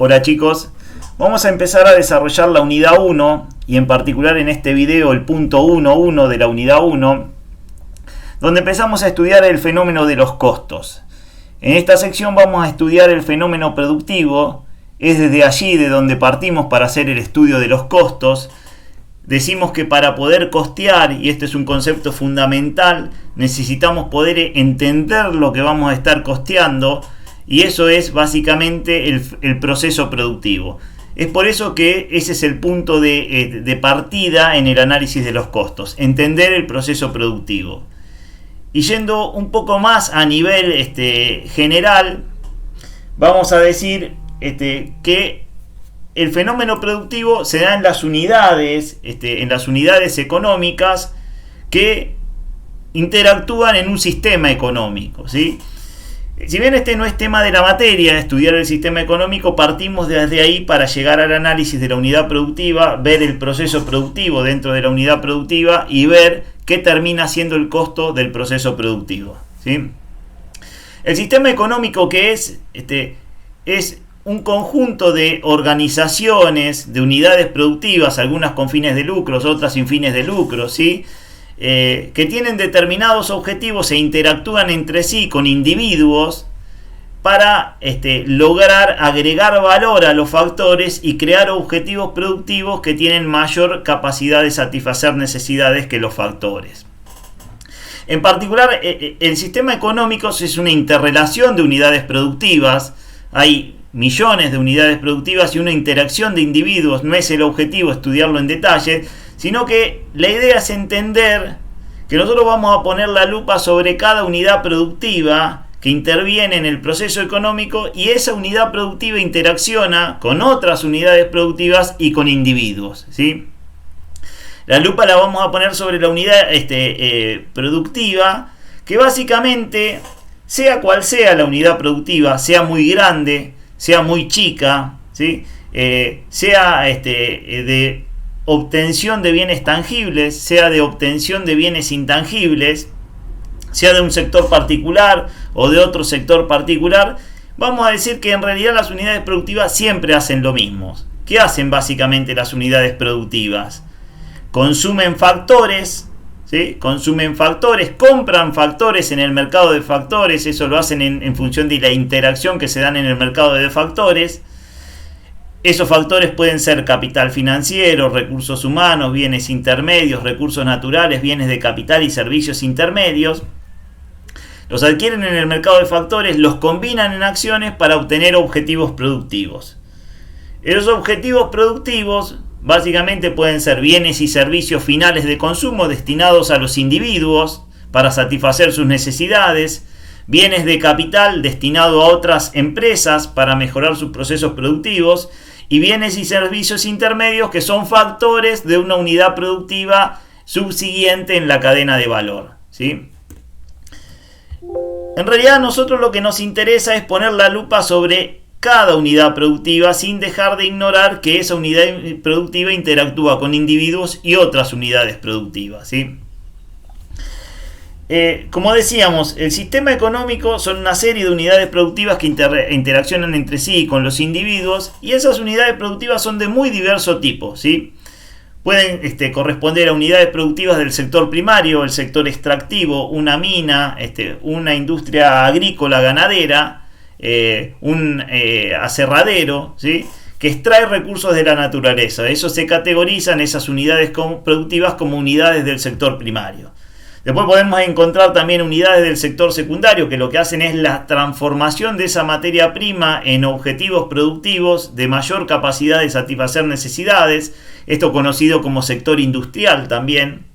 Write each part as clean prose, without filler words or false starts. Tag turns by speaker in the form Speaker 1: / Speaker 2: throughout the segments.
Speaker 1: Hola chicos, vamos a empezar a desarrollar la unidad 1 y en particular en este video el punto 1.1 de la unidad 1, donde empezamos a estudiar el fenómeno de los costos. En esta sección vamos a estudiar el fenómeno productivo, es desde allí de donde partimos para hacer el estudio de los costos. Decimos que para poder costear, y este es un concepto fundamental, necesitamos poder entender lo que vamos a estar costeando, y eso es básicamente el proceso productivo. Es por eso que ese es el punto de partida en el análisis de los costos, entender el proceso productivo. Y yendo un poco más a nivel general, vamos a decir que el fenómeno productivo se da en las unidades económicas que interactúan en un sistema económico, ¿sí? Si bien este no es tema de la materia, estudiar el sistema económico, partimos desde ahí para llegar al análisis de la unidad productiva, ver el proceso productivo dentro de la unidad productiva y ver qué termina siendo el costo del proceso productivo, ¿sí? El sistema económico que es un conjunto de organizaciones, de unidades productivas, algunas con fines de lucro, otras sin fines de lucro, ¿sí? Que tienen determinados objetivos e interactúan entre sí con individuos para lograr agregar valor a los factores y crear objetivos productivos que tienen mayor capacidad de satisfacer necesidades que los factores. En particular, el sistema económico es una interrelación de unidades productivas. Hay millones de unidades productivas y una interacción de individuos. No es el objetivo estudiarlo en detalle, sino que la idea es entender que nosotros vamos a poner la lupa sobre cada unidad productiva que interviene en el proceso económico, y esa unidad productiva interacciona con otras unidades productivas y con individuos, ¿sí? La lupa la vamos a poner sobre la unidad productiva, que básicamente, sea cual sea la unidad productiva, sea muy grande, sea muy chica, ¿sí? Sea de obtención de bienes tangibles, sea de obtención de bienes intangibles, sea de un sector particular o de otro sector particular, vamos a decir que en realidad las unidades productivas siempre hacen lo mismo. ¿Qué hacen básicamente las unidades productivas? Consumen factores, ¿sí? Consumen factores, compran factores en el mercado de factores, eso lo hacen en función de la interacción que se dan en el mercado de factores. Esos factores pueden ser capital financiero, recursos humanos, bienes intermedios, recursos naturales, bienes de capital y servicios intermedios. Los adquieren en el mercado de factores, los combinan en acciones para obtener objetivos productivos. Esos objetivos productivos básicamente pueden ser bienes y servicios finales de consumo destinados a los individuos para satisfacer sus necesidades, bienes de capital destinado a otras empresas para mejorar sus procesos productivos, y bienes y servicios intermedios que son factores de una unidad productiva subsiguiente en la cadena de valor, ¿sí? En realidad a nosotros lo que nos interesa es poner la lupa sobre cada unidad productiva sin dejar de ignorar que esa unidad productiva interactúa con individuos y otras unidades productivas, ¿sí? Como decíamos, el sistema económico son una serie de unidades productivas que interaccionan entre sí con los individuos, y esas unidades productivas son de muy diverso tipo, ¿sí? Pueden corresponder a unidades productivas del sector primario, el sector extractivo, una mina, una industria agrícola ganadera, un aserradero, ¿sí? Que extrae recursos de la naturaleza. Eso se categorizan esas unidades productivas como unidades del sector primario. Después podemos encontrar también unidades del sector secundario que lo que hacen es la transformación de esa materia prima en objetivos productivos de mayor capacidad de satisfacer necesidades, esto conocido como sector industrial también.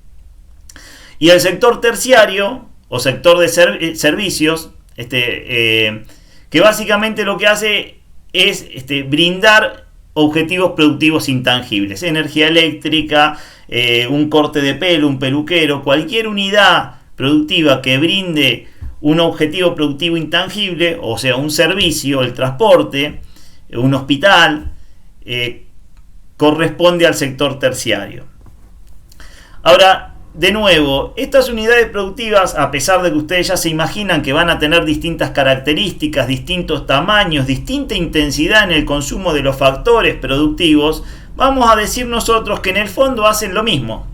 Speaker 1: Y el sector terciario o sector de servicios, que básicamente lo que hace es brindar objetivos productivos intangibles, energía eléctrica, un corte de pelo, un peluquero, cualquier unidad productiva que brinde un objetivo productivo intangible, o sea, un servicio, el transporte, un hospital, corresponde al sector terciario. Ahora, de nuevo, estas unidades productivas, a pesar de que ustedes ya se imaginan que van a tener distintas características, distintos tamaños, distinta intensidad en el consumo de los factores productivos, vamos a decir nosotros que en el fondo hacen lo mismo.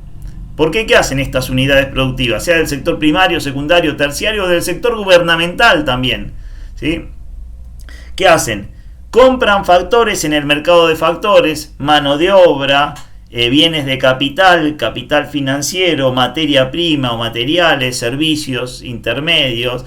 Speaker 1: ¿Por qué? ¿Qué hacen estas unidades productivas? Sea del sector primario, secundario, terciario o del sector gubernamental también, ¿sí? ¿Qué hacen? Compran factores en el mercado de factores, mano de obra, bienes de capital, capital financiero, materia prima o materiales, servicios intermedios.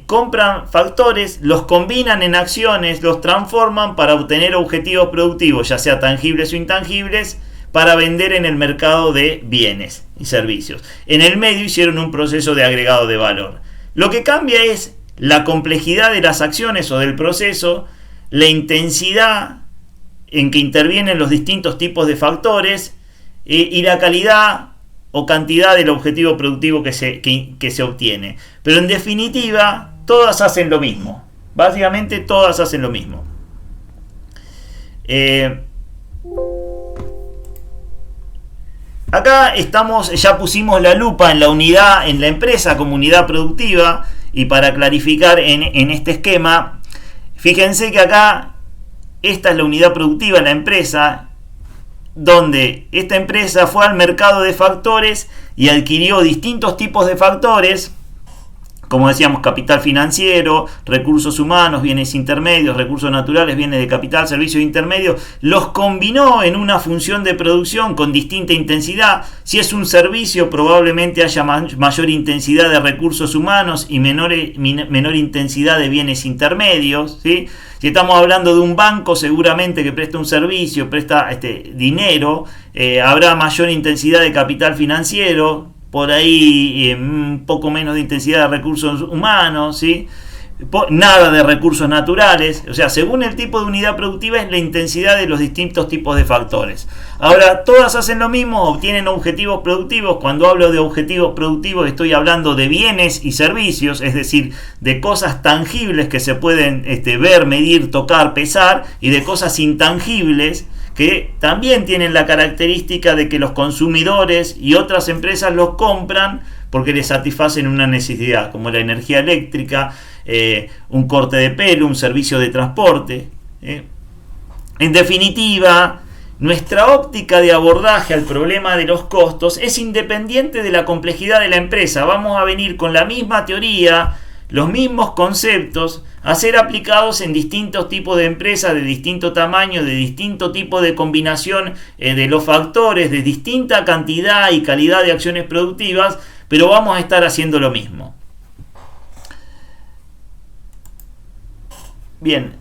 Speaker 1: Compran factores, los combinan en acciones, los transforman para obtener objetivos productivos, ya sea tangibles o intangibles, para vender en el mercado de bienes y servicios. En el medio hicieron un proceso de agregado de valor. Lo que cambia es la complejidad de las acciones o del proceso, la intensidad en que intervienen los distintos tipos de factores y la calidad o cantidad del objetivo productivo que se obtiene. Pero en definitiva, todas hacen lo mismo. Básicamente todas hacen lo mismo. Acá ya pusimos la lupa en la unidad, en la empresa como unidad productiva, y para clarificar en este esquema, fíjense que acá esta es la unidad productiva, la empresa, donde esta empresa fue al mercado de factores y adquirió distintos tipos de factores, como decíamos, capital financiero, recursos humanos, bienes intermedios, recursos naturales, bienes de capital, servicios intermedios, los combinó en una función de producción con distinta intensidad. Si es un servicio, probablemente haya mayor intensidad de recursos humanos y menor intensidad de bienes intermedios, ¿sí? Si estamos hablando de un banco, seguramente que presta un servicio, presta dinero, habrá mayor intensidad de capital financiero, por ahí un poco menos de intensidad de recursos humanos, ¿sí? Nada de recursos naturales. O sea, según el tipo de unidad productiva es la intensidad de los distintos tipos de factores. Ahora, todas hacen lo mismo, obtienen objetivos productivos. Cuando hablo de objetivos productivos estoy hablando de bienes y servicios, es decir, de cosas tangibles que se pueden ver, medir, tocar, pesar, y de cosas intangibles que también tienen la característica de que los consumidores y otras empresas los compran porque les satisfacen una necesidad, como la energía eléctrica, un corte de pelo, un servicio de transporte. En definitiva, nuestra óptica de abordaje al problema de los costos es independiente de la complejidad de la empresa. Vamos a venir con la misma teoría, los mismos conceptos, a ser aplicados en distintos tipos de empresas, de distinto tamaño, de distinto tipo de combinación de los factores, de distinta cantidad y calidad de acciones productivas, pero vamos a estar haciendo lo mismo. Bien,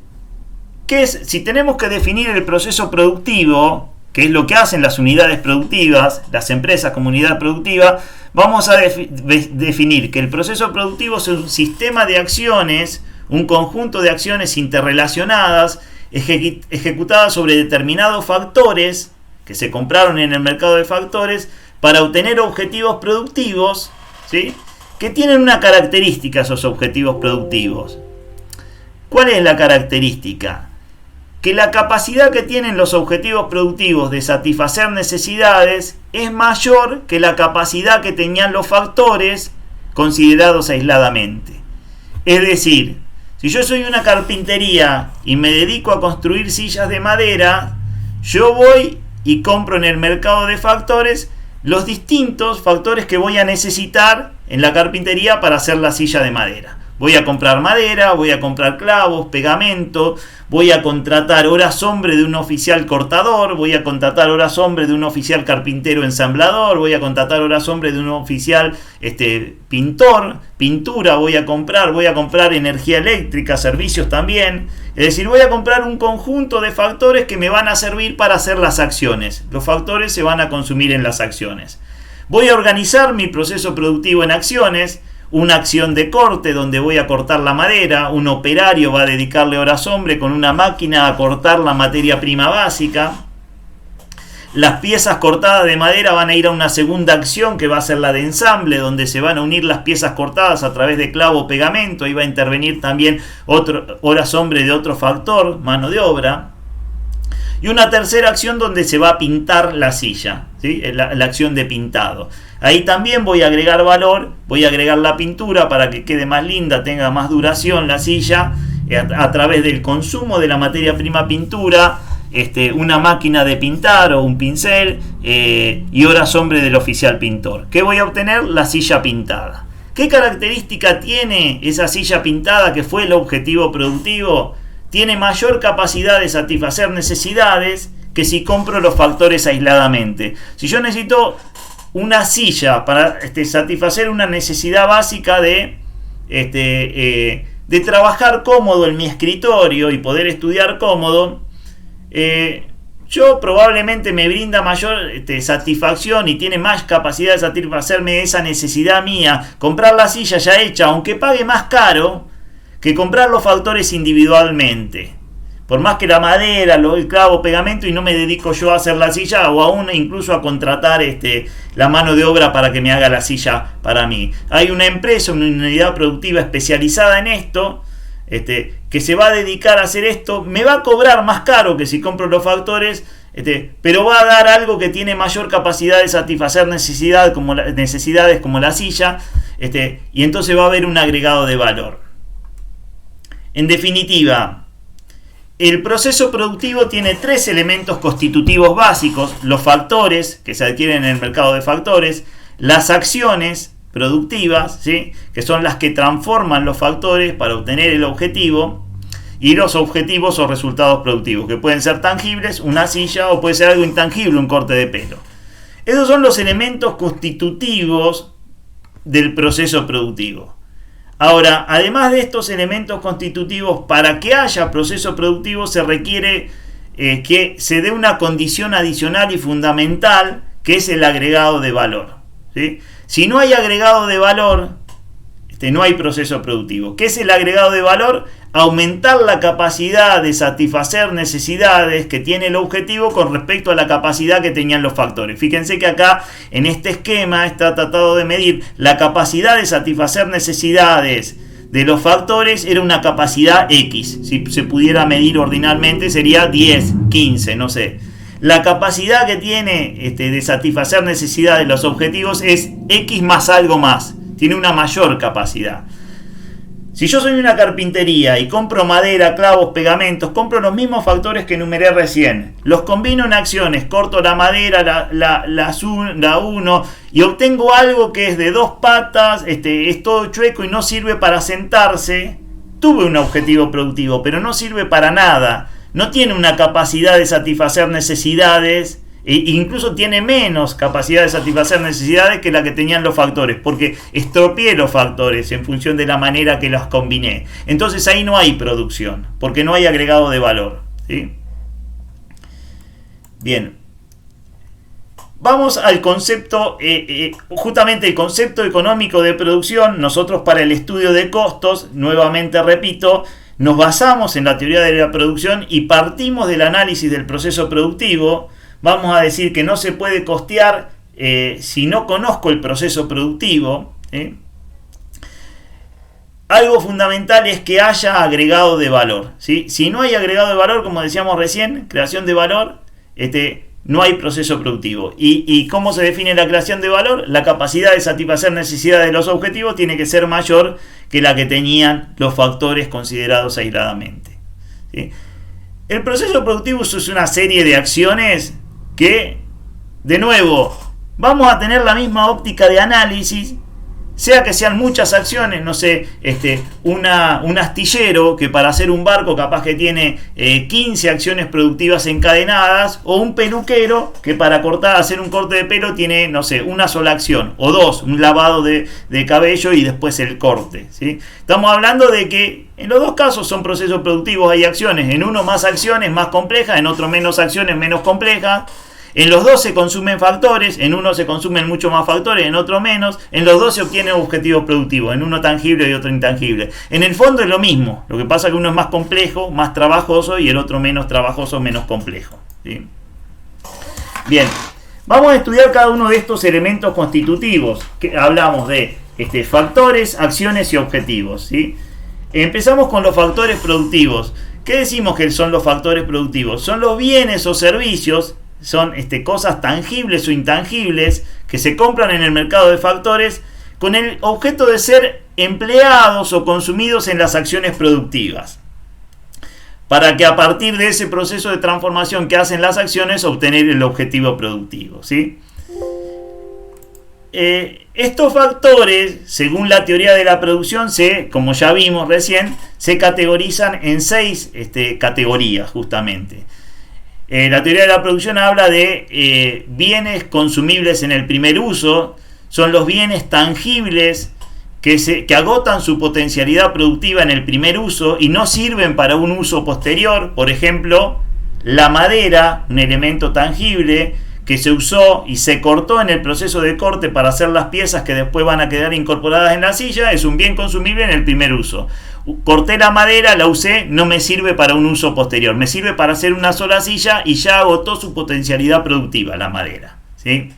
Speaker 1: si tenemos que definir el proceso productivo, que es lo que hacen las unidades productivas, las empresas como unidad productiva, vamos a definir que el proceso productivo es un sistema de acciones, un conjunto de acciones interrelacionadas, ejecutadas sobre determinados factores que se compraron en el mercado de factores para obtener objetivos productivos, ¿sí? Que tienen una característica esos objetivos productivos. ¿Cuál es la característica? Que la capacidad que tienen los objetivos productivos de satisfacer necesidades es mayor que la capacidad que tenían los factores considerados aisladamente. Es decir, si yo soy una carpintería y me dedico a construir sillas de madera, yo voy y compro en el mercado de factores los distintos factores que voy a necesitar en la carpintería para hacer la silla de madera. Voy a comprar madera, voy a comprar clavos, pegamento, voy a contratar horas hombre de un oficial cortador, voy a contratar horas hombre de un oficial carpintero ensamblador, voy a contratar horas hombre de un oficial pintor, pintura, voy a comprar energía eléctrica, servicios también. Es decir, voy a comprar un conjunto de factores que me van a servir para hacer las acciones. Los factores se van a consumir en las acciones. Voy a organizar mi proceso productivo en acciones. Una acción de corte donde voy a cortar la madera, un operario va a dedicarle horas hombre con una máquina a cortar la materia prima básica. Las piezas cortadas de madera van a ir a una segunda acción que va a ser la de ensamble, donde se van a unir las piezas cortadas a través de clavo o pegamento. Ahí va a intervenir también horas hombre de otro factor, mano de obra. y una tercera acción donde se va a pintar la silla, ¿sí? La acción de pintado. Ahí también voy a agregar valor, voy a agregar la pintura para que quede más linda, tenga más duración la silla, a través del consumo de la materia prima pintura, una máquina de pintar o un pincel, y horas hombre del oficial pintor. ¿Qué voy a obtener? La silla pintada. ¿Qué característica tiene esa silla pintada que fue el objetivo productivo? Tiene mayor capacidad de satisfacer necesidades que si compro los factores aisladamente. Si yo necesito una silla para satisfacer una necesidad básica de trabajar cómodo en mi escritorio y poder estudiar cómodo, yo probablemente me brinda mayor satisfacción y tiene más capacidad de satisfacerme esa necesidad mía comprar la silla ya hecha, aunque pague más caro que comprar los factores individualmente. Por más que la madera, el clavo, pegamento, y no me dedico yo a hacer la silla, o aún incluso a contratar la mano de obra para que me haga la silla para mí. Hay una empresa, una unidad productiva especializada en esto, que se va a dedicar a hacer esto. Me va a cobrar más caro que si compro los factores, pero va a dar algo que tiene mayor capacidad de satisfacer necesidades como la silla, y entonces va a haber un agregado de valor. En definitiva, el proceso productivo tiene tres elementos constitutivos básicos: los factores que se adquieren en el mercado de factores, las acciones productivas, ¿sí?, que son las que transforman los factores para obtener el objetivo, y los objetivos o resultados productivos, que pueden ser tangibles, una silla, o puede ser algo intangible, un corte de pelo. Esos son los elementos constitutivos del proceso productivo. Ahora, además de estos elementos constitutivos, para que haya proceso productivo se requiere que se dé una condición adicional y fundamental, que es el agregado de valor, ¿sí? Si no hay agregado de valor, no hay proceso productivo. ¿Qué es el agregado de valor? Aumentar la capacidad de satisfacer necesidades que tiene el objetivo con respecto a la capacidad que tenían los factores. Fíjense que acá en este esquema está tratado de medir la capacidad de satisfacer necesidades de los factores. Era una capacidad X. Si se pudiera medir ordinalmente sería 10, 15, no sé. La capacidad que tiene de satisfacer necesidades de los objetivos es X más algo más. Tiene una mayor capacidad. Si yo soy una carpintería y compro madera, clavos, pegamentos, compro los mismos factores que enumeré recién, los combino en acciones, corto la madera, la uno, y obtengo algo que es de dos patas, es todo chueco y no sirve para sentarse. Tuve un objetivo productivo, pero no sirve para nada. No tiene una capacidad de satisfacer necesidades, e incluso tiene menos capacidad de satisfacer necesidades que la que tenían los factores, porque estropeé los factores en función de la manera que los combiné. Entonces ahí no hay producción, porque no hay agregado de valor, ¿sí? Bien, vamos al concepto, justamente el concepto económico de producción. Nosotros, para el estudio de costos, nuevamente repito, nos basamos en la teoría de la producción y partimos del análisis del proceso productivo. Vamos a decir que no se puede costear si no conozco el proceso productivo. Algo fundamental es que haya agregado de valor, ¿sí? Si no hay agregado de valor, como decíamos recién, creación de valor, no hay proceso productivo. ¿Y cómo se define la creación de valor? La capacidad de satisfacer necesidades de los objetivos tiene que ser mayor que la que tenían los factores considerados aisladamente, ¿sí? El proceso productivo es una serie de acciones que, de nuevo, vamos a tener la misma óptica de análisis, sea que sean muchas acciones, no sé, un astillero que para hacer un barco capaz que tiene 15 acciones productivas encadenadas, o un peluquero que para hacer un corte de pelo tiene, no sé, una sola acción, o dos, un lavado de cabello y después el corte, ¿sí? Estamos hablando de que en los dos casos son procesos productivos, hay acciones, en uno más acciones más complejas, en otro menos acciones menos complejas. En los dos se consumen factores, en uno se consumen mucho más factores, en otro menos. En los dos se obtienen objetivos productivos, en uno tangible y otro intangible. En el fondo es lo mismo, lo que pasa es que uno es más complejo, más trabajoso, y el otro menos trabajoso, menos complejo, ¿sí? Bien, vamos a estudiar cada uno de estos elementos constitutivos, que hablamos de factores, acciones y objetivos, ¿sí? Empezamos con los factores productivos. ¿Qué decimos que son los factores productivos? Son los bienes o servicios, son cosas tangibles o intangibles que se compran en el mercado de factores con el objeto de ser empleados o consumidos en las acciones productivas, para que a partir de ese proceso de transformación que hacen las acciones obtener el objetivo productivo, ¿sí? Estos factores, según la teoría de la producción, como ya vimos recién, se categorizan en 6 categorías justamente. La teoría de la producción habla de bienes consumibles en el primer uso, son los bienes tangibles que agotan su potencialidad productiva en el primer uso y no sirven para un uso posterior. Por ejemplo, la madera, un elemento tangible que se usó y se cortó en el proceso de corte para hacer las piezas que después van a quedar incorporadas en la silla, es un bien consumible en el primer uso. Corté la madera, la usé, no me sirve para un uso posterior, me sirve para hacer una sola silla y ya agotó su potencialidad productiva la madera, ¿sí?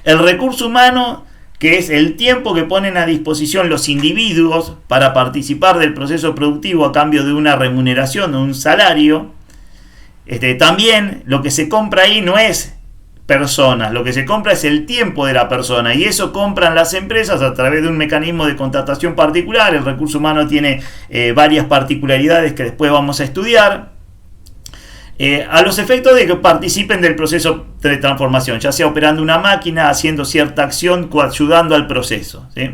Speaker 1: El recurso humano, que es el tiempo que ponen a disposición los individuos para participar del proceso productivo a cambio de una remuneración o un salario. También lo que se compra ahí no es personas, lo que se compra es el tiempo de la persona, y eso compran las empresas a través de un mecanismo de contratación particular. El recurso humano tiene varias particularidades que después vamos a estudiar, a los efectos de que participen del proceso de transformación, ya sea operando una máquina, haciendo cierta acción, coayudando al proceso, ¿sí?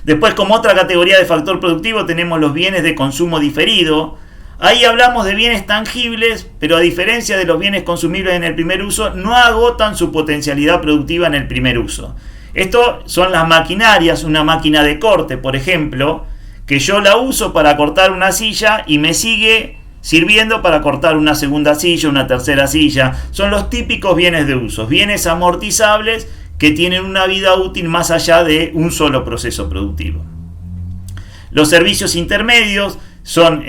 Speaker 1: Después, como otra categoría de factor productivo, tenemos los bienes de consumo diferido. Ahí hablamos de bienes tangibles, pero a diferencia de los bienes consumibles en el primer uso, no agotan su potencialidad productiva en el primer uso. Esto son las maquinarias, una máquina de corte, por ejemplo, que yo la uso para cortar una silla y me sigue sirviendo para cortar una segunda silla, una tercera silla. Son los típicos bienes de uso, bienes amortizables que tienen una vida útil más allá de un solo proceso productivo. Los servicios intermedios son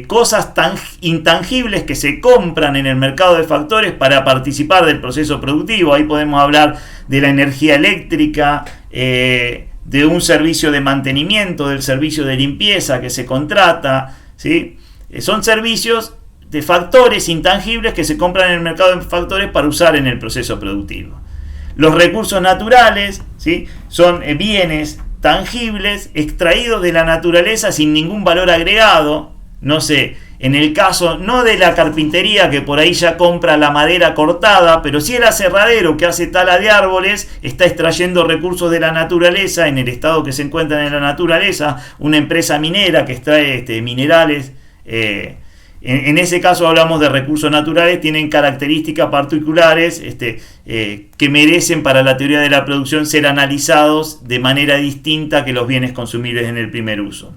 Speaker 1: cosas tan intangibles que se compran en el mercado de factores para participar del proceso productivo. Ahí podemos hablar de la energía eléctrica, de un servicio de mantenimiento, del servicio de limpieza que se contrata, ¿sí? Son servicios de factores intangibles que se compran en el mercado de factores para usar en el proceso productivo. Los recursos naturales, ¿sí? Son bienes tangibles extraídos de la naturaleza sin ningún valor agregado. No sé, en el caso no de la carpintería, que por ahí ya compra la madera cortada, pero sí el aserradero que hace tala de árboles, está extrayendo recursos de la naturaleza en el estado que se encuentran en la naturaleza. Una empresa minera que extrae minerales, en ese caso hablamos de recursos naturales, tienen características particulares que merecen para la teoría de la producción ser analizados de manera distinta que los bienes consumibles en el primer uso.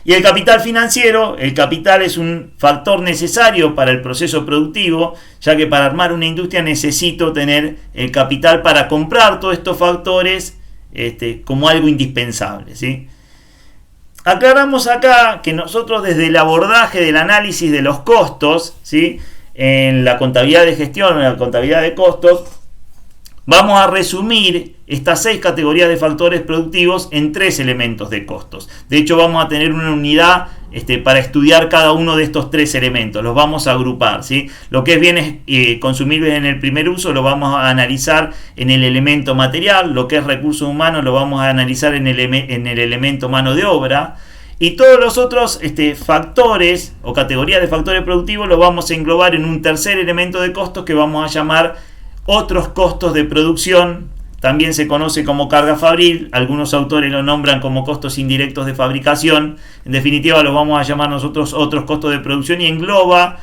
Speaker 1: Y el capital financiero, el capital es un factor necesario para el proceso productivo, ya que para armar una industria necesito tener el capital para comprar todos estos factores como algo indispensable, ¿sí? Aclaramos acá que nosotros desde el abordaje del análisis de los costos, ¿sí? En la contabilidad de gestión, en la contabilidad de costos, vamos a resumir estas 6 categorías de factores productivos en 3 elementos de costos. De hecho, vamos a tener una unidad para estudiar cada uno de estos 3 elementos. Los vamos a agrupar, ¿sí? Lo que es bienes consumibles en el primer uso lo vamos a analizar en el elemento material. Lo que es recursos humanos lo vamos a analizar en el elemento mano de obra. Y todos los otros factores o categorías de factores productivos los vamos a englobar en un tercer elemento de costos que vamos a llamar otros costos de producción. También se conoce como carga fabril, algunos autores lo nombran como costos indirectos de fabricación. En definitiva los vamos a llamar nosotros otros costos de producción, y engloba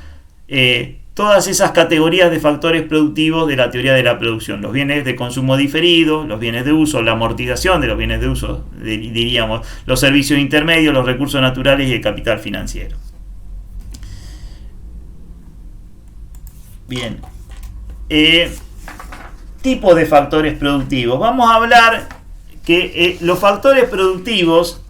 Speaker 1: todas esas categorías de factores productivos de la teoría de la producción: los bienes de consumo diferido, los bienes de uso, la amortización de los bienes de uso, diríamos, los servicios intermedios, los recursos naturales y el capital financiero. Bien. Tipos de factores productivos. Vamos a hablar que los factores productivos,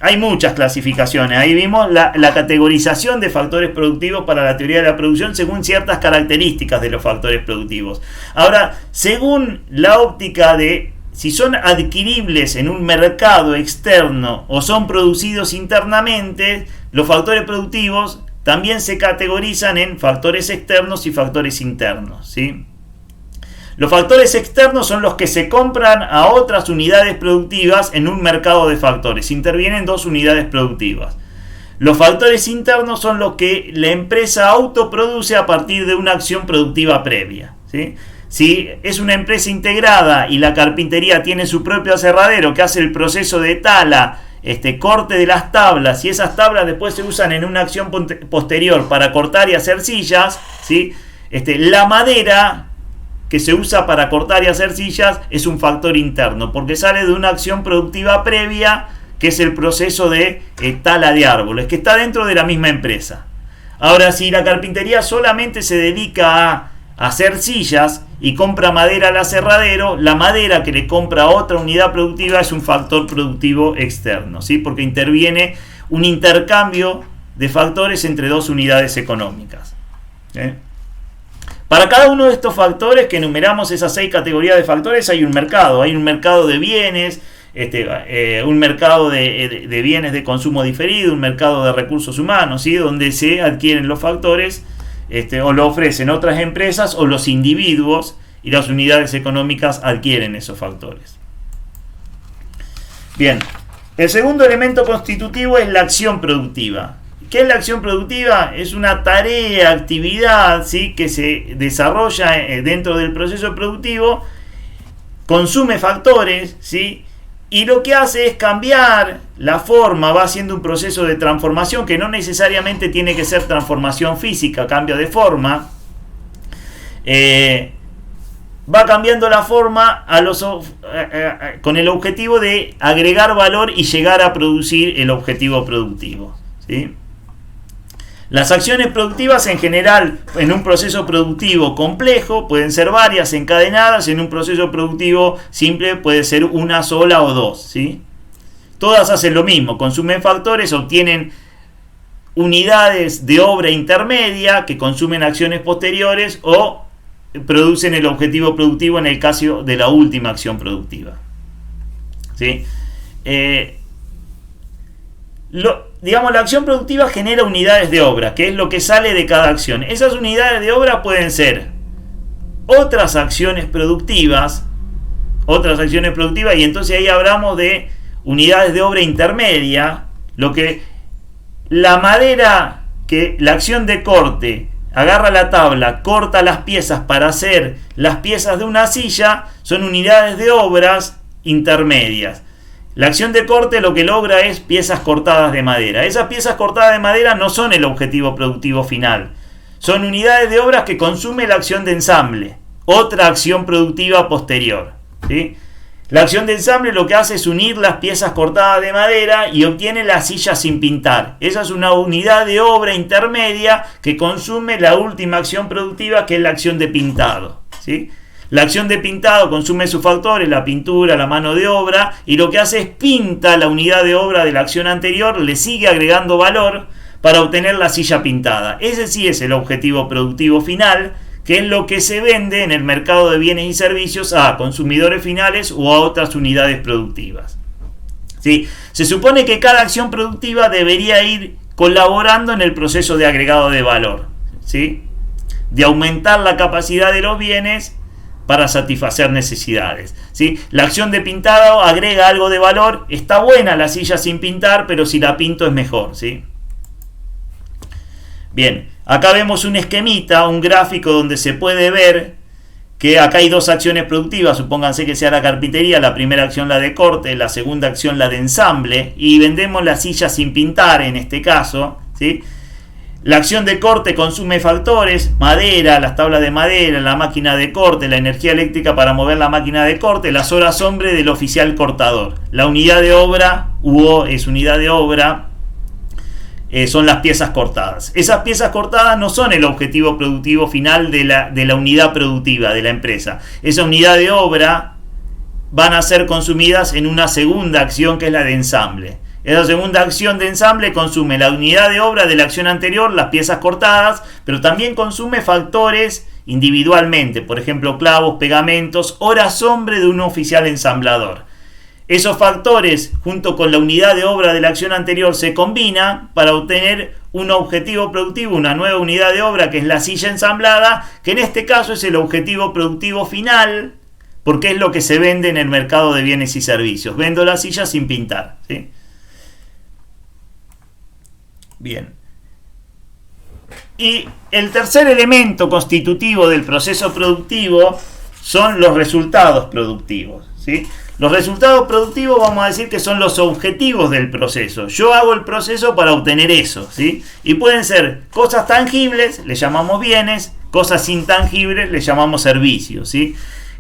Speaker 1: hay muchas clasificaciones. Ahí vimos la categorización de factores productivos para la teoría de la producción según ciertas características de los factores productivos. Ahora, según la óptica de si son adquiribles en un mercado externo o son producidos internamente, los factores productivos también se categorizan en factores externos y factores internos, ¿sí? Los factores externos son los que se compran a otras unidades productivas en un mercado de factores. Intervienen dos unidades productivas. Los factores internos son los que la empresa autoproduce a partir de una acción productiva previa, ¿sí? Si es una empresa integrada y la carpintería tiene su propio aserradero que hace el proceso de tala, corte de las tablas, y esas tablas después se usan en una acción posterior para cortar y hacer sillas, ¿sí? La madera que se usa para cortar y hacer sillas es un factor interno, porque sale de una acción productiva previa, que es el proceso de tala de árboles, que está dentro de la misma empresa. Ahora, si la carpintería solamente se dedica a hacer sillas y compra madera al aserradero, la madera que le compra a otra unidad productiva es un factor productivo externo, ¿sí? Porque interviene un intercambio de factores entre dos unidades económicas, ¿eh? Para cada uno de estos factores que enumeramos, esas 6 categorías de factores, hay un mercado de bienes, un mercado de bienes de consumo diferido, un mercado de recursos humanos, ¿sí? Donde se adquieren los factores, o lo ofrecen otras empresas o los individuos, y las unidades económicas adquieren esos factores. Bien, el segundo elemento constitutivo es la acción productiva. ¿Qué es la acción productiva? Es una tarea, actividad, ¿sí? Que se desarrolla dentro del proceso productivo, consume factores, ¿sí? Y lo que hace es cambiar la forma, va haciendo un proceso de transformación que no necesariamente tiene que ser transformación física, cambio de forma. Va cambiando la forma con el objetivo de agregar valor y llegar a producir el objetivo productivo, ¿sí? Las acciones productivas en general en un proceso productivo complejo pueden ser varias encadenadas, en un proceso productivo simple puede ser una sola o dos, ¿sí? Todas hacen lo mismo, consumen factores, obtienen unidades de obra intermedia que consumen acciones posteriores o producen el objetivo productivo en el caso de la última acción productiva, ¿sí? La acción productiva genera unidades de obra, que es lo que sale de cada acción. Esas unidades de obra pueden ser otras acciones productivas, y entonces ahí hablamos de unidades de obra intermedia, lo que la madera, que la acción de corte agarra la tabla, corta las piezas para hacer las piezas de una silla, son unidades de obras intermedias. La acción de corte lo que logra es piezas cortadas de madera. Esas piezas cortadas de madera no son el objetivo productivo final. Son unidades de obras que consume la acción de ensamble, otra acción productiva posterior, ¿sí? La acción de ensamble lo que hace es unir las piezas cortadas de madera y obtiene la silla sin pintar. Esa es una unidad de obra intermedia que consume la última acción productiva, que es la acción de pintado, ¿sí? La acción de pintado consume sus factores, la pintura, la mano de obra, y lo que hace es pinta la unidad de obra de la acción anterior, le sigue agregando valor para obtener la silla pintada. Ese sí es el objetivo productivo final, que es lo que se vende en el mercado de bienes y servicios a consumidores finales o a otras unidades productivas, ¿sí? Se supone que cada acción productiva debería ir colaborando en el proceso de agregado de valor, ¿sí? De aumentar la capacidad de los bienes para satisfacer necesidades, ¿sí? La acción de pintado agrega algo de valor. Está buena la silla sin pintar, pero si la pinto es mejor, ¿sí? Bien, acá vemos un esquemita, un gráfico donde se puede ver que acá hay dos acciones productivas. Supónganse que sea la carpintería, la primera acción la de corte, la segunda acción la de ensamble, y vendemos la silla sin pintar en este caso, ¿sí? La acción de corte consume factores, madera, las tablas de madera, la máquina de corte, la energía eléctrica para mover la máquina de corte, las horas hombre del oficial cortador. La unidad de obra, son las piezas cortadas. Esas piezas cortadas no son el objetivo productivo final de la unidad productiva de la empresa. Esa unidad de obra van a ser consumidas en una segunda acción, que es la de ensamble. Esa segunda acción de ensamble consume la unidad de obra de la acción anterior, las piezas cortadas, pero también consume factores individualmente, por ejemplo clavos, pegamentos, horas hombre de un oficial ensamblador. Esos factores, junto con la unidad de obra de la acción anterior, se combinan para obtener un objetivo productivo, una nueva unidad de obra, que es la silla ensamblada, que en este caso es el objetivo productivo final, porque es lo que se vende en el mercado de bienes y servicios. Vendo la silla sin pintar, ¿sí? Bien. Y el tercer elemento constitutivo del proceso productivo son los resultados productivos, ¿sí? Los resultados productivos vamos a decir que son los objetivos del proceso. Yo hago el proceso para obtener eso, ¿sí? Y pueden ser cosas tangibles, le llamamos bienes, cosas intangibles, le llamamos servicios, ¿sí?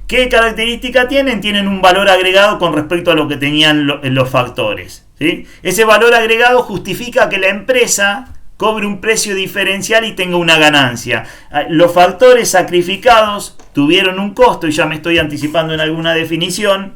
Speaker 1: ¿Qué característica tienen? Tienen un valor agregado con respecto a lo que tenían los factores, ¿sí? Ese valor agregado justifica que la empresa cobre un precio diferencial y tenga una ganancia. Los factores sacrificados tuvieron un costo, y ya me estoy anticipando en alguna definición,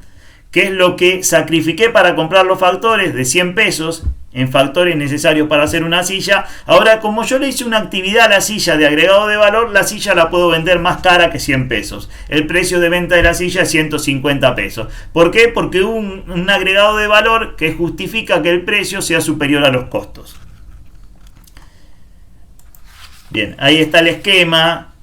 Speaker 1: que es lo que sacrifiqué para comprar los factores de 100 pesos en factores necesarios para hacer una silla. Ahora, como yo le hice una actividad a la silla de agregado de valor, la silla la puedo vender más cara que 100 pesos. El precio de venta de la silla es 150 pesos. ¿Por qué? Porque hubo un agregado de valor que justifica que el precio sea superior a los costos. Bien, ahí está el esquema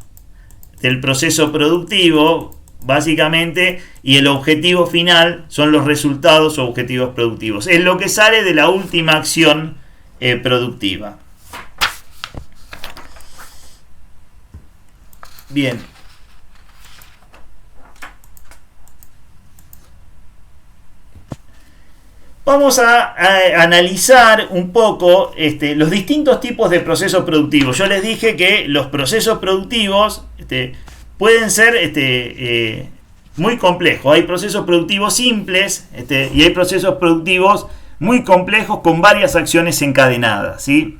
Speaker 1: del proceso productivo, básicamente, y el objetivo final son los resultados o objetivos productivos. Es lo que sale de la última acción productiva. Bien. Vamos a analizar un poco los distintos tipos de procesos productivos. Yo les dije que los procesos productivos pueden ser muy complejos. Hay procesos productivos simples y hay procesos productivos muy complejos con varias acciones encadenadas, ¿sí?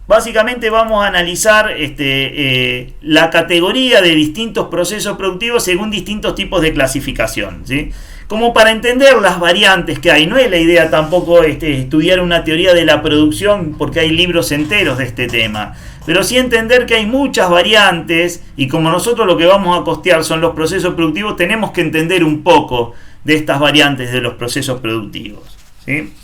Speaker 1: Básicamente vamos a analizar la categoría de distintos procesos productivos según distintos tipos de clasificación, ¿sí? Como para entender las variantes que hay. No es la idea tampoco estudiar una teoría de la producción, porque hay libros enteros de este tema, pero sí entender que hay muchas variantes, y como nosotros lo que vamos a costear son los procesos productivos, tenemos que entender un poco de estas variantes de los procesos productivos, ¿sí?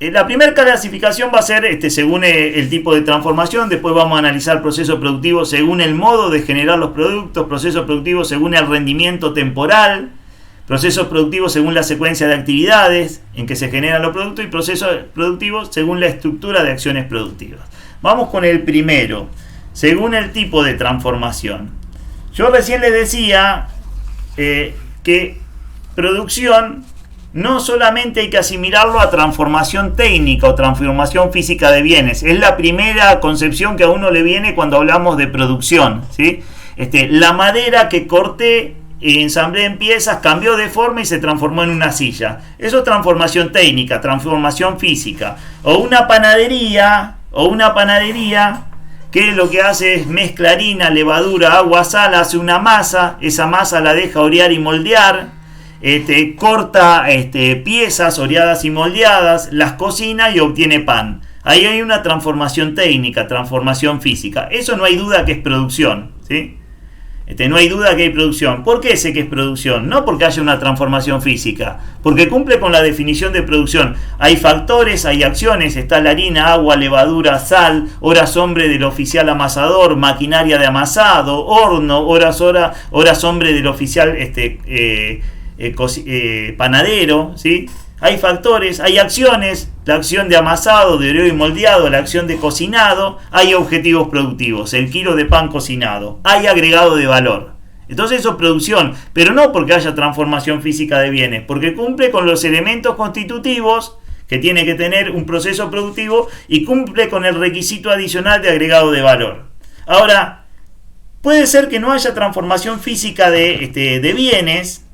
Speaker 1: La primera clasificación va a ser según el tipo de transformación. Después vamos a analizar procesos productivos según el modo de generar los productos, procesos productivos según el rendimiento temporal, procesos productivos según la secuencia de actividades en que se generan los productos, y procesos productivos según la estructura de acciones productivas. Vamos con el primero, según el tipo de transformación. Yo recién les decía que producción no solamente hay que asimilarlo a transformación técnica o transformación física de bienes. Es la primera concepción que a uno le viene cuando hablamos de producción, ¿sí? La madera que corté y ensamblé en piezas cambió de forma y se transformó en una silla. Eso es transformación técnica, transformación física. O una panadería que lo que hace es mezcla harina, levadura, agua, sal, hace una masa, esa masa la deja orear y moldear. Corta piezas oreadas y moldeadas, las cocina y obtiene pan. Ahí hay una transformación técnica, transformación física. Eso no hay duda que es producción, ¿sí? No hay duda que hay producción. ¿Por qué sé que es producción? No porque haya una transformación física, porque cumple con la definición de producción. Hay factores, hay acciones, está la harina, agua, levadura, sal, horas hombre del oficial amasador, maquinaria de amasado, horno, horas hombre del oficial panadero, ¿sí? Hay factores, hay acciones, la acción de amasado, de oreo y moldeado, la acción de cocinado, hay objetivos productivos, el kilo de pan cocinado, hay agregado de valor. Entonces eso es producción, pero no porque haya transformación física de bienes, porque cumple con los elementos constitutivos que tiene que tener un proceso productivo y cumple con el requisito adicional de agregado de valor. Ahora, puede ser que no haya transformación física de bienes,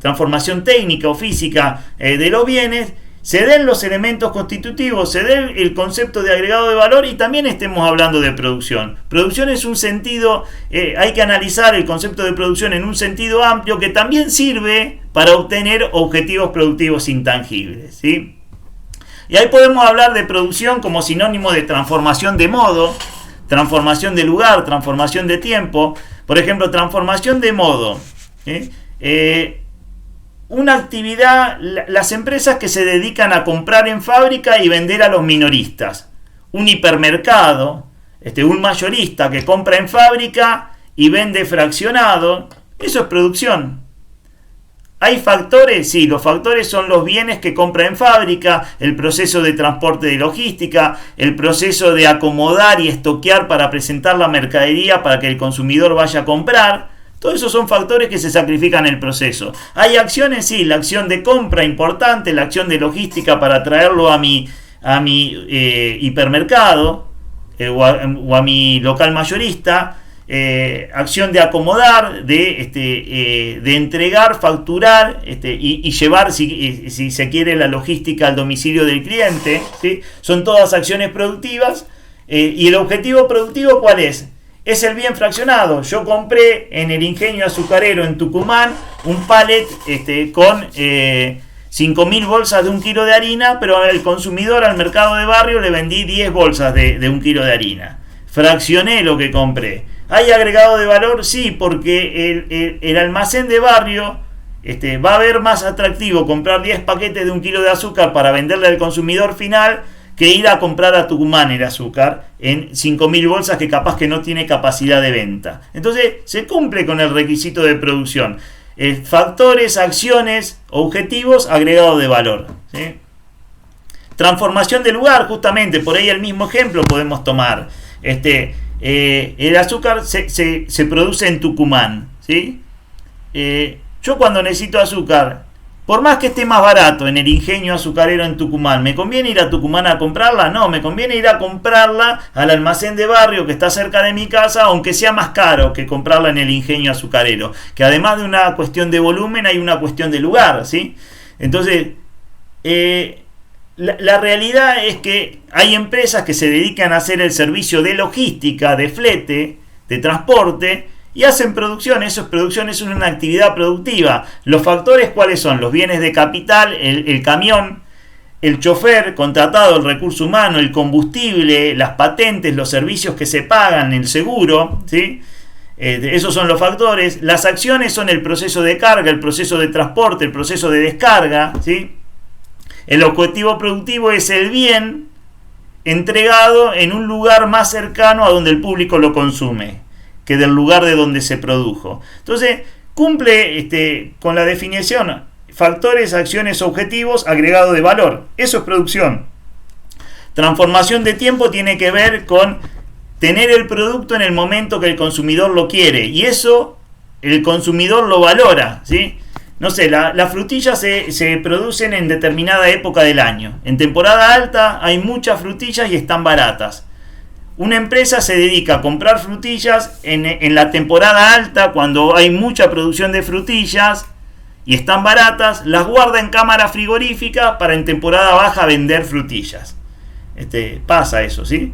Speaker 1: transformación técnica o física de los bienes, se den los elementos constitutivos, se den el concepto de agregado de valor y también estemos hablando de producción. Producción es un sentido, hay que analizar el concepto de producción en un sentido amplio que también sirve para obtener objetivos productivos intangibles, ¿sí? Y ahí podemos hablar de producción como sinónimo de transformación de modo, transformación de lugar, transformación de tiempo. Por ejemplo, transformación de modo. Una actividad, las empresas que se dedican a comprar en fábrica y vender a los minoristas. Un hipermercado, un mayorista que compra en fábrica y vende fraccionado. Eso es producción. ¿Hay factores? Sí, los factores son los bienes que compra en fábrica, el proceso de transporte de logística, el proceso de acomodar y estoquear para presentar la mercadería para que el consumidor vaya a comprar. Todos esos son factores que se sacrifican en el proceso. ¿Hay acciones? Sí, la acción de compra importante, la acción de logística para traerlo a mi hipermercado o a mi local mayorista. Acción de acomodar, de entregar, facturar y llevar, si se quiere, la logística al domicilio del cliente, ¿sí? Son todas acciones productivas. Y el objetivo productivo, ¿cuál es? Es el bien fraccionado. Yo compré en el ingenio azucarero en Tucumán un pallet con 5.000 bolsas de 1 kilo de harina, pero al consumidor, al mercado de barrio, le vendí 10 bolsas de 1 kilo de harina. Fraccioné lo que compré. ¿Hay agregado de valor? Sí, porque el almacén de barrio va a ver más atractivo comprar 10 paquetes de 1 kilo de azúcar para venderle al consumidor final que ir a comprar a Tucumán el azúcar en 5.000 bolsas que capaz que no tiene capacidad de venta. Entonces se cumple con el requisito de producción. Factores, acciones, objetivos, agregado de valor, ¿sí? Transformación de lugar, justamente, por ahí el mismo ejemplo podemos tomar. El azúcar se produce en Tucumán, ¿sí? Yo cuando necesito azúcar, por más que esté más barato en el ingenio azucarero en Tucumán, ¿me conviene ir a Tucumán a comprarla? No, me conviene ir a comprarla al almacén de barrio que está cerca de mi casa, aunque sea más caro que comprarla en el ingenio azucarero. Que además de una cuestión de volumen, hay una cuestión de lugar, ¿sí? Entonces, la realidad es que hay empresas que se dedican a hacer el servicio de logística, de flete, de transporte, y hacen producción. Eso es producción, es una actividad productiva. Los factores, ¿cuáles son? Los bienes de capital, el camión, el chofer contratado, el recurso humano, el combustible, las patentes, los servicios que se pagan, el seguro, ¿sí? Esos son los factores. Las acciones son el proceso de carga, el proceso de transporte, el proceso de descarga, ¿sí? El objetivo productivo es el bien entregado en un lugar más cercano a donde el público lo consume que del lugar de donde se produjo. Entonces, cumple con la definición: factores, acciones, objetivos, agregado de valor. Eso es producción. Transformación de tiempo tiene que ver con tener el producto en el momento que el consumidor lo quiere, y eso el consumidor lo valora, ¿sí? No sé, las frutillas se producen en determinada época del año. En temporada alta hay muchas frutillas y están baratas. Una empresa se dedica a comprar frutillas en la temporada alta, cuando hay mucha producción de frutillas y están baratas, las guarda en cámara frigorífica para en temporada baja vender frutillas. Pasa eso, ¿sí?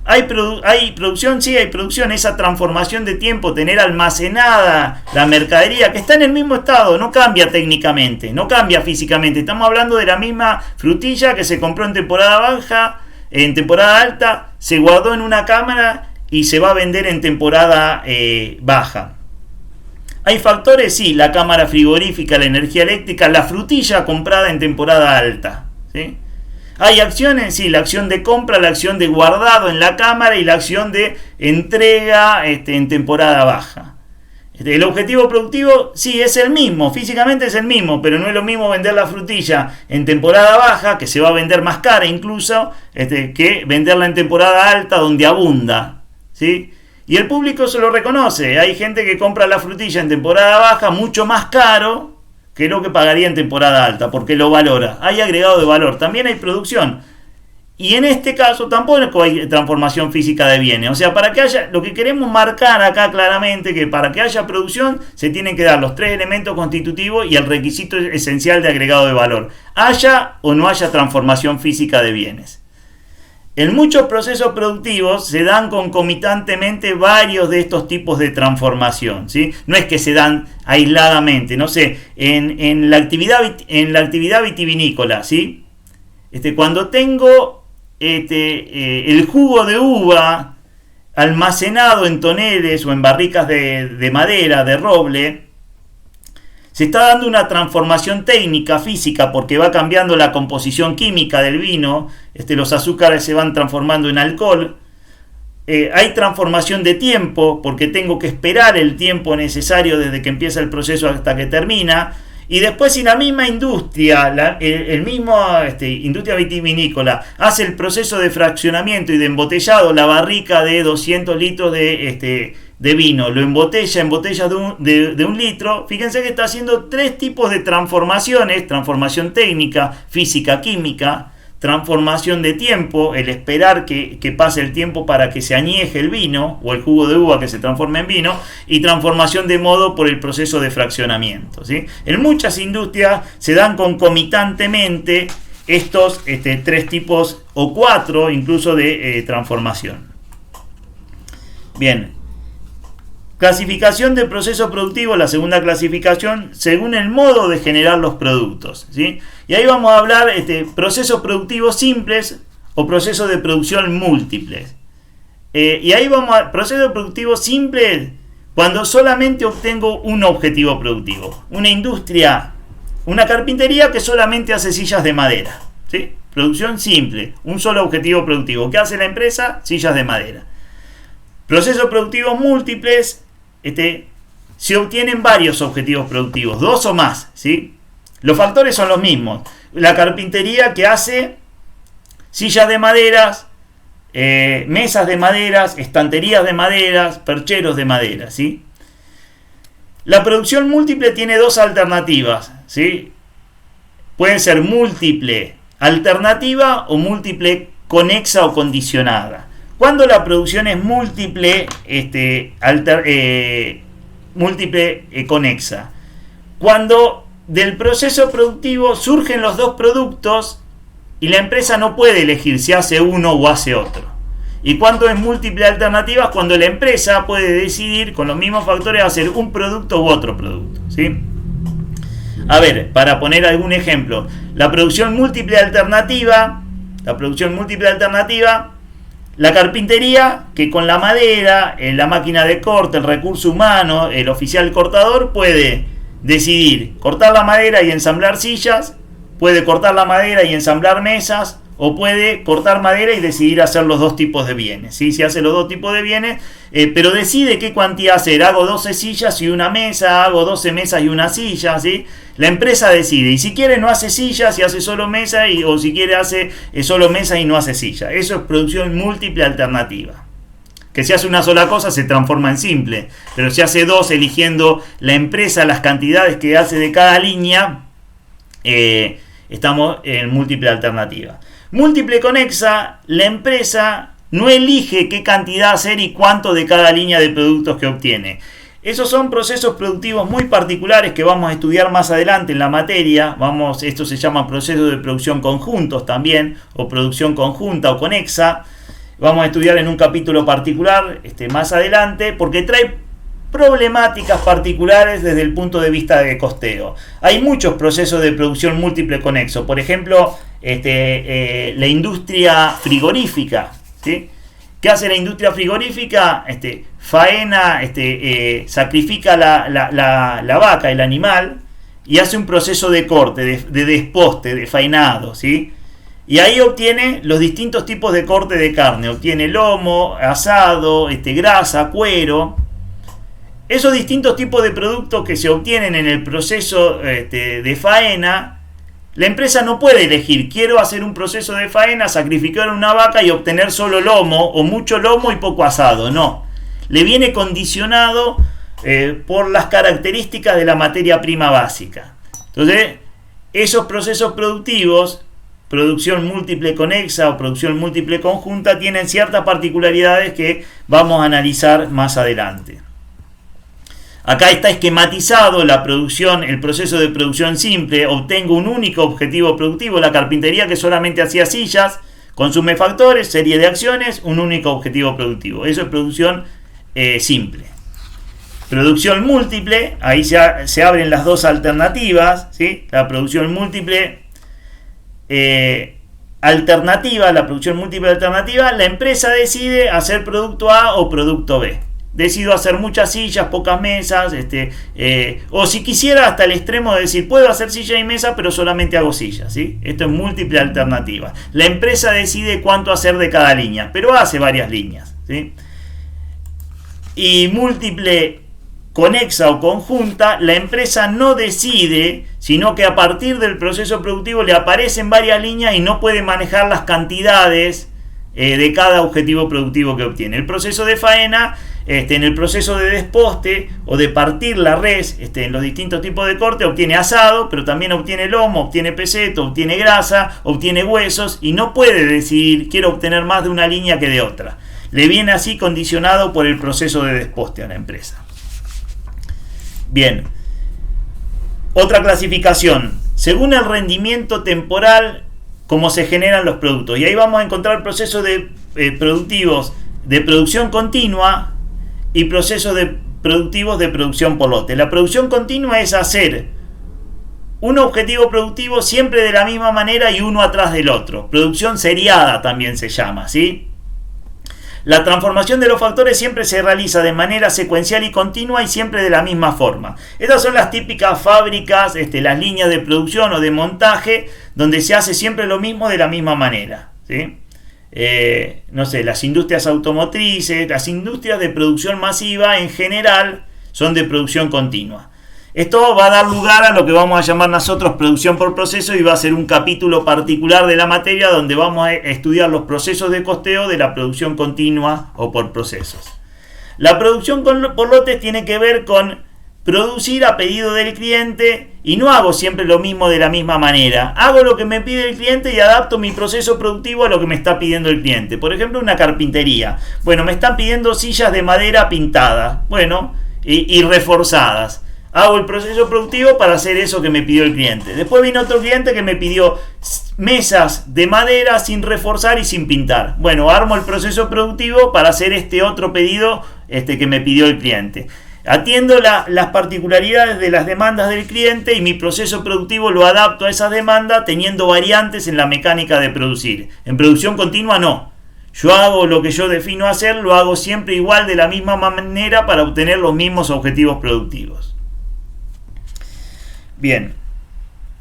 Speaker 1: ¿Hay producción? Sí, hay producción. Esa transformación de tiempo, tener almacenada la mercadería que está en el mismo estado, no cambia técnicamente, no cambia físicamente. Estamos hablando de la misma frutilla que se compró en temporada baja, en temporada alta, se guardó en una cámara y se va a vender en temporada baja. ¿Hay factores? Sí, la cámara frigorífica, la energía eléctrica, la frutilla comprada en temporada alta, ¿sí? ¿Hay acciones? Sí, la acción de compra, la acción de guardado en la cámara y la acción de entrega en temporada baja. El objetivo productivo, sí, es el mismo, físicamente es el mismo, pero no es lo mismo vender la frutilla en temporada baja, que se va a vender más cara incluso, que venderla en temporada alta, donde abunda, ¿sí? Y el público se lo reconoce. Hay gente que compra la frutilla en temporada baja mucho más caro que lo que pagaría en temporada alta, porque lo valora. Hay agregado de valor, también hay producción. Y en este caso tampoco hay transformación física de bienes. O sea, para que haya, lo que queremos marcar acá claramente, que para que haya producción se tienen que dar los 3 elementos constitutivos y el requisito esencial de agregado de valor. Haya o no haya transformación física de bienes. En muchos procesos productivos se dan concomitantemente varios de estos tipos de transformación, ¿sí? No es que se dan aisladamente. No sé, en la actividad vitivinícola, ¿sí? cuando tengo el jugo de uva almacenado en toneles o en barricas de madera, de roble, se está dando una transformación técnica, física, porque va cambiando la composición química del vino, los azúcares se van transformando en alcohol. Hay transformación de tiempo, porque tengo que esperar el tiempo necesario desde que empieza el proceso hasta que termina. Y después, si la misma industria, industria vitivinícola, hace el proceso de fraccionamiento y de embotellado, la barrica de 200 litros de vino, lo embotella en botellas de 1 litro, fíjense que está haciendo 3 tipos de transformaciones: transformación técnica, física, química, transformación de tiempo, el esperar que pase el tiempo para que se añeje el vino o el jugo de uva que se transforme en vino, y transformación de modo por el proceso de fraccionamiento, ¿sí? En muchas industrias se dan concomitantemente estos 3 tipos o 4 incluso de transformación. Bien. Clasificación de proceso productivo, la segunda clasificación, según el modo de generar los productos, ¿sí? Y ahí vamos a hablar procesos productivos simples o procesos de producción múltiples. Y ahí vamos a procesos productivos simples cuando solamente obtengo un objetivo productivo. Una industria, una carpintería que solamente hace sillas de madera, ¿sí? Producción simple, un solo objetivo productivo. ¿Qué hace la empresa? Sillas de madera. Procesos productivos múltiples, se obtienen varios objetivos productivos, 2 o más, ¿sí? Los factores son los mismos. La carpintería que hace sillas de maderas, mesas de maderas, estanterías de maderas, percheros de madera, ¿sí? La producción múltiple tiene 2 alternativas, ¿sí? Pueden ser múltiple alternativa o múltiple conexa o condicionada. Cuando la producción es múltiple, múltiple conexa. Cuando del proceso productivo surgen los 2 productos y la empresa no puede elegir si hace uno o hace otro. Y cuando es múltiple alternativas, cuando la empresa puede decidir con los mismos factores hacer un producto u otro producto, ¿sí? A ver, para poner algún ejemplo, la producción múltiple alternativa, la carpintería, que con la madera, la máquina de corte, el recurso humano, el oficial cortador, puede decidir cortar la madera y ensamblar sillas, puede cortar la madera y ensamblar mesas, o puede cortar madera y decidir hacer los 2 tipos de bienes, ¿sí? Si hace los 2 tipos de bienes, pero decide qué cuantía hacer. Hago 12 sillas y una mesa, hago 12 mesas y una silla, ¿sí? La empresa decide, y si quiere no hace sillas y hace solo mesa, o si quiere hace solo mesa y no hace silla. Eso es producción múltiple alternativa. Que si hace una sola cosa se transforma en simple, pero si hace 2 eligiendo la empresa las cantidades que hace de cada línea, estamos en múltiple alternativa. Múltiple conexa, la empresa no elige qué cantidad hacer y cuánto de cada línea de productos que obtiene. Esos son procesos productivos muy particulares que vamos a estudiar más adelante en la materia. Esto se llama procesos de producción conjuntos también, o producción conjunta o conexa. Vamos a estudiar en un capítulo particular más adelante, porque trae problemáticas particulares desde el punto de vista de costeo. Hay muchos procesos de producción múltiple conexo. Por ejemplo, la industria frigorífica, ¿sí? ¿Qué hace la industria frigorífica? Faena, sacrifica la vaca, el animal, y hace un proceso de corte, de desposte, de faenado, ¿sí? Y ahí obtiene los distintos tipos de corte de carne. Obtiene lomo, asado, grasa, cuero. Esos distintos tipos de productos que se obtienen en el proceso de faena, la empresa no puede elegir, quiero hacer un proceso de faena, sacrificar una vaca y obtener solo lomo, o mucho lomo y poco asado. No, le viene condicionado por las características de la materia prima básica. Entonces, esos procesos productivos, producción múltiple conexa o producción múltiple conjunta, tienen ciertas particularidades que vamos a analizar más adelante. Acá está esquematizado la producción, el proceso de producción simple. Obtengo un único objetivo productivo. La carpintería, que solamente hacía sillas, consume factores, serie de acciones, un único objetivo productivo. Eso es producción simple. Producción múltiple, ahí se abren las 2 alternativas, ¿sí? La producción múltiple alternativa, la producción múltiple alternativa, la empresa decide hacer producto A o producto B. Decido hacer muchas sillas, pocas mesas, o si quisiera hasta el extremo de decir, puedo hacer silla y mesa, pero solamente hago sillas, ¿sí? Esto es múltiple alternativa. La empresa decide cuánto hacer de cada línea, pero hace varias líneas, ¿sí? Y múltiple conexa o conjunta, la empresa no decide, sino que a partir del proceso productivo le aparecen varias líneas y no puede manejar las cantidades de cada objetivo productivo que obtiene. El proceso de faena, en el proceso de desposte o de partir la res, en los distintos tipos de corte, obtiene asado, pero también obtiene lomo, obtiene peseto, obtiene grasa, obtiene huesos, y no puede decidir quiero obtener más de una línea que de otra. Le viene así condicionado por el proceso de desposte a la empresa. Bien, otra clasificación, según el rendimiento temporal, cómo se generan los productos. Y ahí vamos a encontrar procesos productivos de producción continua y procesos productivos de producción por lote. La producción continua es hacer un objetivo productivo siempre de la misma manera y uno atrás del otro. Producción seriada también se llama, ¿sí? La transformación de los factores siempre se realiza de manera secuencial y continua y siempre de la misma forma. Estas son las típicas fábricas, las líneas de producción o de montaje, donde se hace siempre lo mismo de la misma manera, ¿sí? No sé, las industrias automotrices, las industrias de producción masiva en general son de producción continua. Esto va a dar lugar a lo que vamos a llamar nosotros producción por proceso y va a ser un capítulo particular de la materia donde vamos a estudiar los procesos de costeo de la producción continua o por procesos. La producción por lotes tiene que ver con producir a pedido del cliente y no hago siempre lo mismo de la misma manera. Hago lo que me pide el cliente y adapto mi proceso productivo a lo que me está pidiendo el cliente. Por ejemplo, una carpintería. Bueno, me están pidiendo sillas de madera pintadas, bueno, y reforzadas. Hago el proceso productivo para hacer eso que me pidió el cliente. Después vino otro cliente que me pidió mesas de madera sin reforzar y sin pintar. Bueno, armo el proceso productivo para hacer este otro pedido que me pidió el cliente. Atiendo las particularidades de las demandas del cliente y mi proceso productivo lo adapto a esas demandas teniendo variantes en la mecánica de producir. En producción continua no. Yo hago lo que yo defino hacer, lo hago siempre igual de la misma manera para obtener los mismos objetivos productivos. Bien,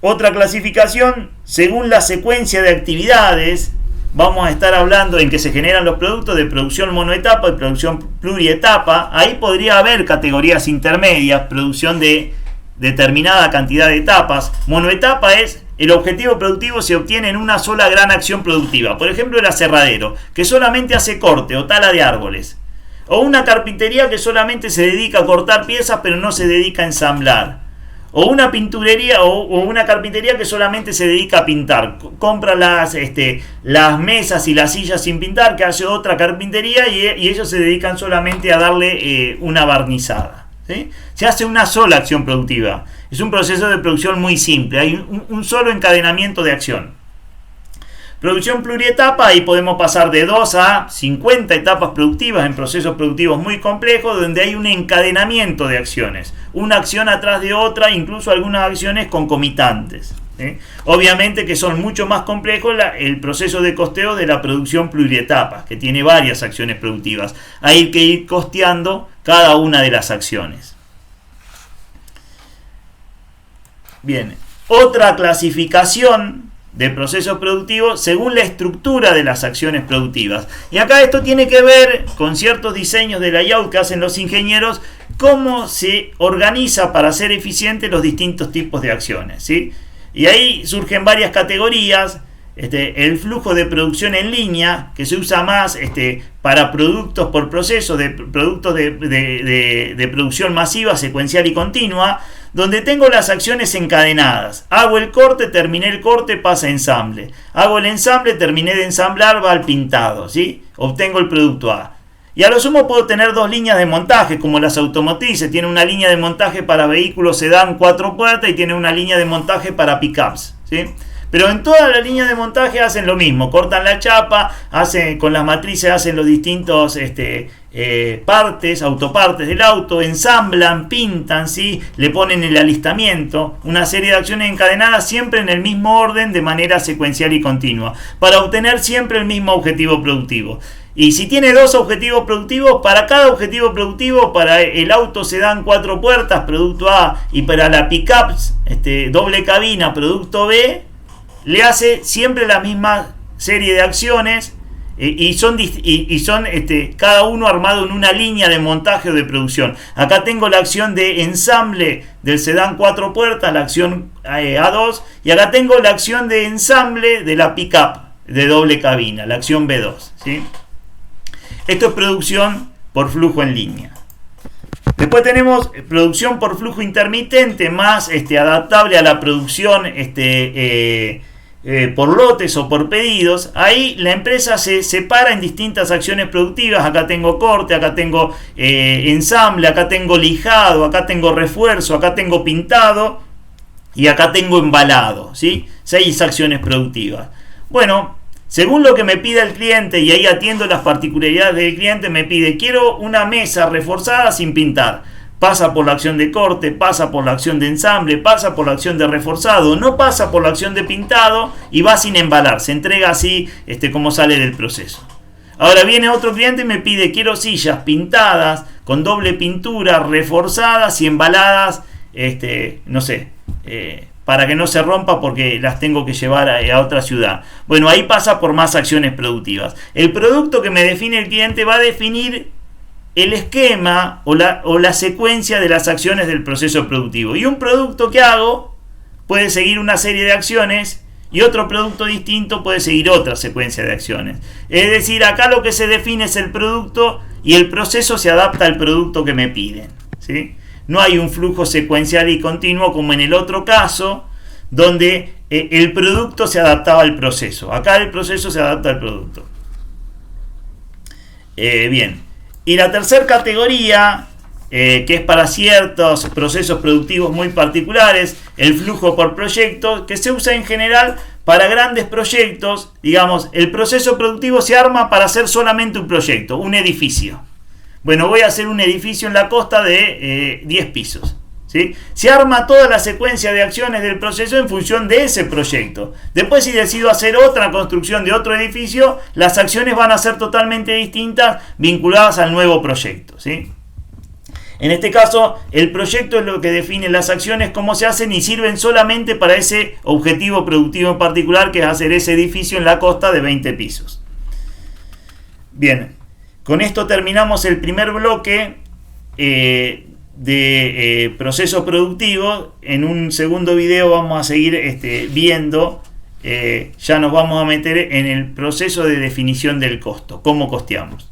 Speaker 1: otra clasificación, según la secuencia de actividades, vamos a estar hablando en que se generan los productos de producción monoetapa y producción plurietapa. Ahí podría haber categorías intermedias, producción de determinada cantidad de etapas. Monoetapa es el objetivo productivo se obtiene en una sola gran acción productiva. Por ejemplo, el aserradero, que solamente hace corte o tala de árboles. O una carpintería que solamente se dedica a cortar piezas pero no se dedica a ensamblar. O una pinturería o una carpintería que solamente se dedica a pintar. Compra las mesas y las sillas sin pintar, que hace otra carpintería y ellos se dedican solamente a darle una barnizada, ¿sí? Se hace una sola acción productiva. Es un proceso de producción muy simple. Hay un solo encadenamiento de acción. Producción plurietapa, ahí podemos pasar de 2 a 50 etapas productivas en procesos productivos muy complejos donde hay un encadenamiento de acciones, una acción atrás de otra, incluso algunas acciones concomitantes, ¿sí? Obviamente que son mucho más complejos el proceso de costeo de la producción plurietapa, que tiene varias acciones productivas. Hay que ir costeando cada una de las acciones. Bien, otra clasificación de procesos productivos según la estructura de las acciones productivas. Y acá esto tiene que ver con ciertos diseños de layout que hacen los ingenieros, cómo se organiza para hacer eficientes los distintos tipos de acciones, ¿sí? Y ahí surgen varias categorías. El flujo de producción en línea, que se usa más para productos por proceso, de productos de producción masiva, secuencial y continua, donde tengo las acciones encadenadas. Hago el corte, terminé el corte, pasa a ensamble. Hago el ensamble, terminé de ensamblar, va al pintado, ¿sí? Obtengo el producto A. Y a lo sumo puedo tener dos líneas de montaje, como las automotrices. Tiene una línea de montaje para vehículos sedán 4 puertas y tiene una línea de montaje para pickups, ¿sí? Pero en todas las líneas de montaje hacen lo mismo, cortan la chapa, hacen con las matrices, hacen los distintos partes, autopartes del auto, ensamblan, pintan, ¿sí? Le ponen el alistamiento, una serie de acciones encadenadas siempre en el mismo orden de manera secuencial y continua, para obtener siempre el mismo objetivo productivo. Y si tiene dos objetivos productivos, para cada objetivo productivo, para el auto sedán 4 puertas, producto A, y para la pickup doble cabina, producto B, le hace siempre la misma serie de acciones y son cada uno armado en una línea de montaje o de producción. Acá tengo la acción de ensamble del sedán 4 puertas, la acción A2, y acá tengo la acción de ensamble de la pickup de doble cabina, la acción B2, ¿sí? Esto es producción por flujo en línea. Después tenemos producción por flujo intermitente, más adaptable a la producción por lotes o por pedidos. Ahí la empresa se separa en distintas acciones productivas. Acá tengo corte, acá tengo ensamble, acá tengo lijado, acá tengo refuerzo, acá tengo pintado y acá tengo embalado, ¿sí? 6 acciones productivas. Bueno, según lo que me pida el cliente, y ahí atiendo las particularidades del cliente, me pide: quiero una mesa reforzada sin pintar. Pasa por la acción de corte, pasa por la acción de ensamble, pasa por la acción de reforzado, no pasa por la acción de pintado y va sin embalar. Se entrega así como sale del proceso. Ahora viene otro cliente y me pide: quiero sillas pintadas, con doble pintura, reforzadas y embaladas, para que no se rompa porque las tengo que llevar a otra ciudad. Bueno, ahí pasa por más acciones productivas. El producto que me define el cliente va a definir el esquema o la secuencia de las acciones del proceso productivo. Y un producto que hago puede seguir una serie de acciones y otro producto distinto puede seguir otra secuencia de acciones. Es decir, acá lo que se define es el producto y el proceso se adapta al producto que me piden, ¿sí? No hay un flujo secuencial y continuo como en el otro caso, donde el producto se adaptaba al proceso. Acá el proceso se adapta al producto. Bien. Y la tercera categoría, que es para ciertos procesos productivos muy particulares, el flujo por proyecto, que se usa en general para grandes proyectos. Digamos, el proceso productivo se arma para hacer solamente un proyecto, un edificio. Bueno, voy a hacer un edificio en la costa de 10 pisos, ¿sí? Se arma toda la secuencia de acciones del proceso en función de ese proyecto. Después, si decido hacer otra construcción de otro edificio, las acciones van a ser totalmente distintas, vinculadas al nuevo proyecto, ¿sí? En este caso, el proyecto es lo que define las acciones, cómo se hacen, y sirven solamente para ese objetivo productivo en particular, que es hacer ese edificio en la costa de 20 pisos. Bien. Con esto terminamos el primer bloque de procesos productivos. En un segundo video vamos a seguir viendo, ya nos vamos a meter en el proceso de definición del costo, cómo costeamos.